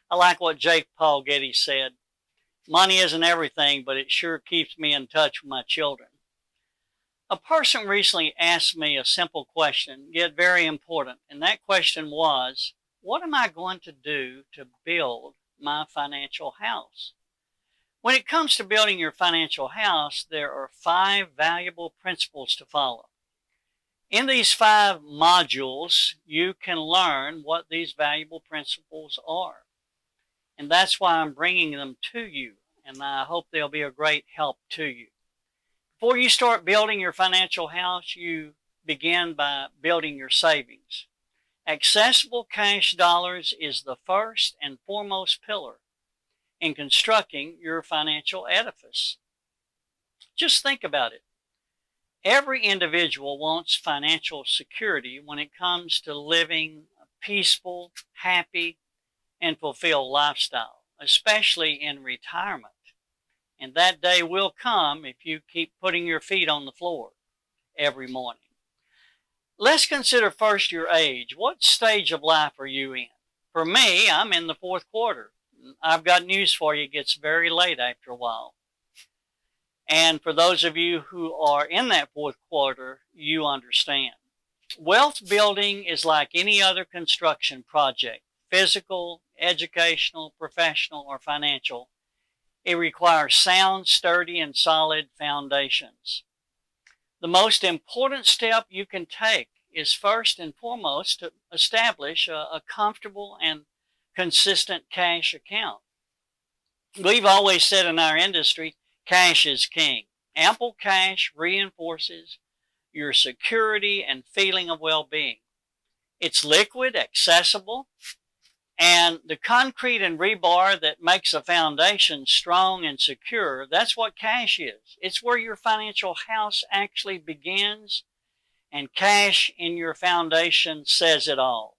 I like what Jake Paul Getty said. Money isn't everything, but it sure keeps me in touch with my children. A person recently asked me a simple question, yet very important, and that question was, what am I going to do to build my financial house? When it comes to building your financial house, there are 5 valuable principles to follow. In these 5 modules, you can learn what these valuable principles are. And that's why I'm bringing them to you, and I hope they'll be a great help to you. Before you start building your financial house, you begin by building your savings. Accessible cash dollars is the first and foremost pillar in constructing your financial edifice. Just think about it. Every individual wants financial security when it comes to living a peaceful, happy, and fulfilled lifestyle, especially in retirement. And that day will come if you keep putting your feet on the floor every morning. Let's consider first your age. What stage of life are you in? For me, I'm in the 4th quarter. I've got news for you. It gets very late after a while. And for those of you who are in that 4th quarter, you understand. Wealth building is like any other construction project, physical, educational, professional, or financial. It requires sound, sturdy, and solid foundations. The most important step you can take is first and foremost to establish a comfortable and consistent cash account. We've always said in our industry, cash is king. Ample cash reinforces your security and feeling of well-being. It's liquid, accessible, and the concrete and rebar that makes a foundation strong and secure, that's what cash is. It's where your financial house actually begins, and cash in your foundation says it all.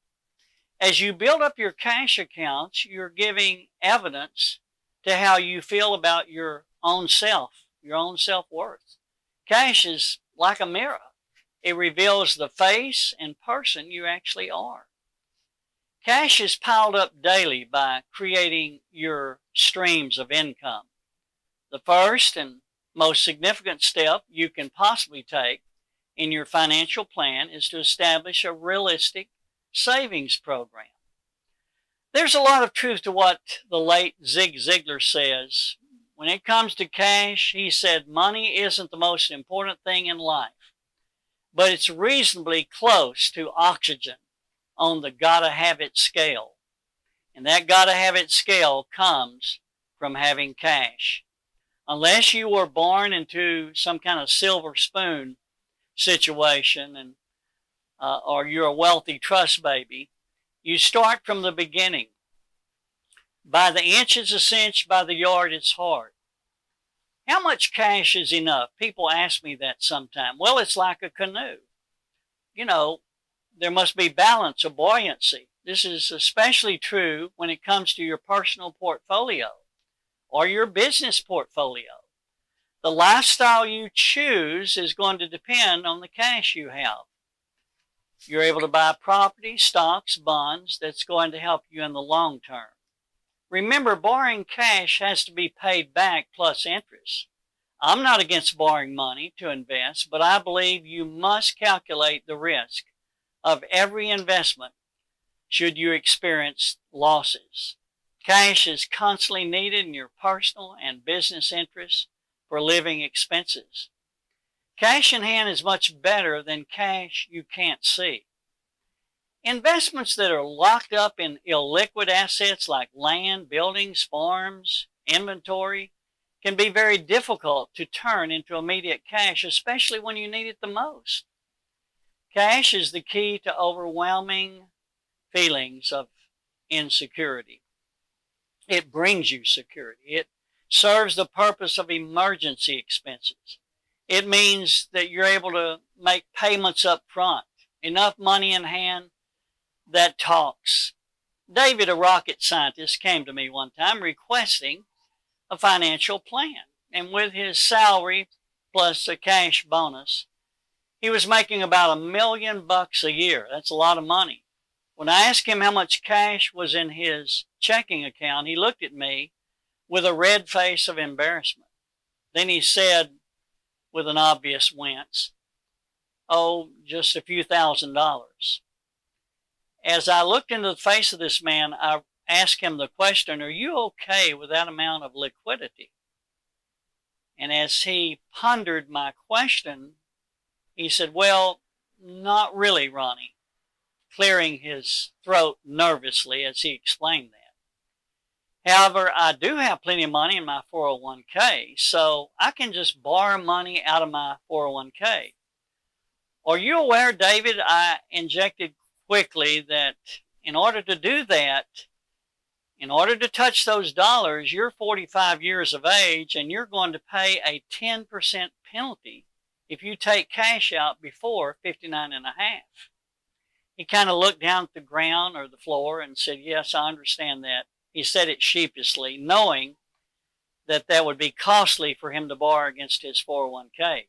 As you build up your cash accounts, you're giving evidence to how you feel about your own self, your own self-worth. Cash is like a mirror. It reveals the face and person you actually are. Cash is piled up daily by creating your streams of income. The first and most significant step you can possibly take in your financial plan is to establish a realistic savings program. There's a lot of truth to what the late Zig Ziglar says. When it comes to cash, he said, money isn't the most important thing in life, but it's reasonably close to oxygen on the gotta have it scale. And that gotta have it scale comes from having cash. Unless you were born into some kind of silver spoon situation and or you're a wealthy trust baby, you start from the beginning. By the inch is a cinch, by the yard it's hard. How much cash is enough? People ask me that sometimes. Well, it's like a canoe. You know, there must be balance or buoyancy. This is especially true when it comes to your personal portfolio or your business portfolio. The lifestyle you choose is going to depend on the cash you have. You're able to buy property, stocks, bonds that's going to help you in the long term. Remember, borrowing cash has to be paid back plus interest. I'm not against borrowing money to invest, but I believe you must calculate the risk of every investment should you experience losses. Cash is constantly needed in your personal and business interests for living expenses. Cash in hand is much better than cash you can't see. Investments that are locked up in illiquid assets like land, buildings, farms, inventory can be very difficult to turn into immediate cash, especially when you need it the most. Cash is the key to overwhelming feelings of insecurity. It brings you security. It serves the purpose of emergency expenses. It means that you're able to make payments up front, enough money in hand that talks. David, a rocket scientist, came to me one time requesting a financial plan. And with his salary plus a cash bonus, he was making about $1 million a year. That's a lot of money. When I asked him how much cash was in his checking account, he looked at me with a red face of embarrassment. Then he said, with an obvious wince, "Oh, just a few $1,000s." As I looked into the face of this man, I asked him the question, "Are you okay with that amount of liquidity?" And as he pondered my question, he said, "Well, not really, Ronnie," clearing his throat nervously as he explained that. "However, I do have plenty of money in my 401k, so I can just borrow money out of my 401k. Are you aware, David," I injected quickly, "that in order to do that, in order to touch those dollars, you're 45 years of age and you're going to pay a 10% penalty if you take cash out before 59 and a half?" He kind of looked down at the ground or the floor and said, "Yes, I understand that." He said it sheepishly, knowing that that would be costly for him to borrow against his 401k.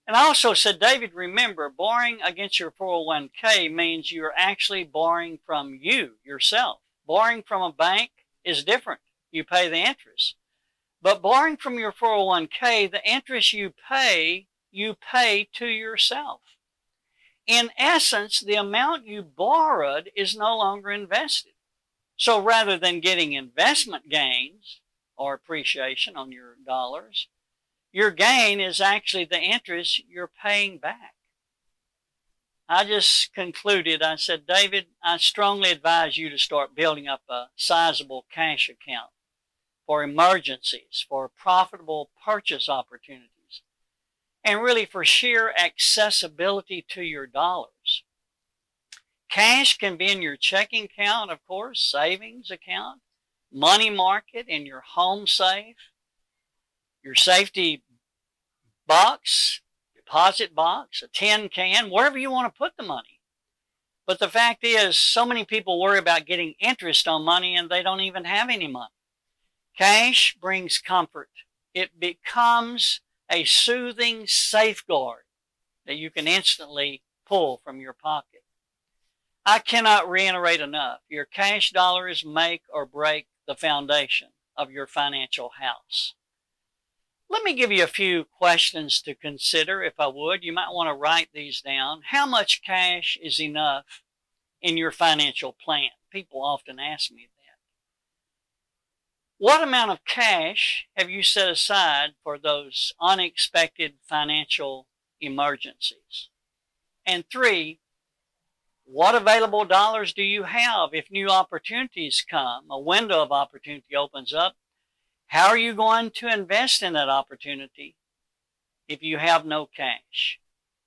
And I also said, "David, remember, borrowing against your 401k means you're actually borrowing from you, yourself. Borrowing from a bank is different. You pay the interest. But borrowing from your 401k, the interest you pay to yourself. In essence, the amount you borrowed is no longer invested. So rather than getting investment gains or appreciation on your dollars, your gain is actually the interest you're paying back." I just concluded, I said, "David, I strongly advise you to start building up a sizable cash account for emergencies, for profitable purchase opportunities, and really for sheer accessibility to your dollars. Cash can be in your checking account, of course, savings account, money market, in your home safe, your safety box, deposit box, a tin can, wherever you want to put the money. But the fact is, so many people worry about getting interest on money and they don't even have any money. Cash brings comfort. It becomes a soothing safeguard that you can instantly pull from your pocket. I cannot reiterate enough, your cash dollars make or break the foundation of your financial house. Let me give you a few questions to consider, if I would. You might want to write these down. How much cash is enough in your financial plan? People often ask me that. What amount of cash have you set aside for those unexpected financial emergencies? And 3, what available dollars do you have if new opportunities come, a window of opportunity opens up? How are you going to invest in that opportunity if you have no cash?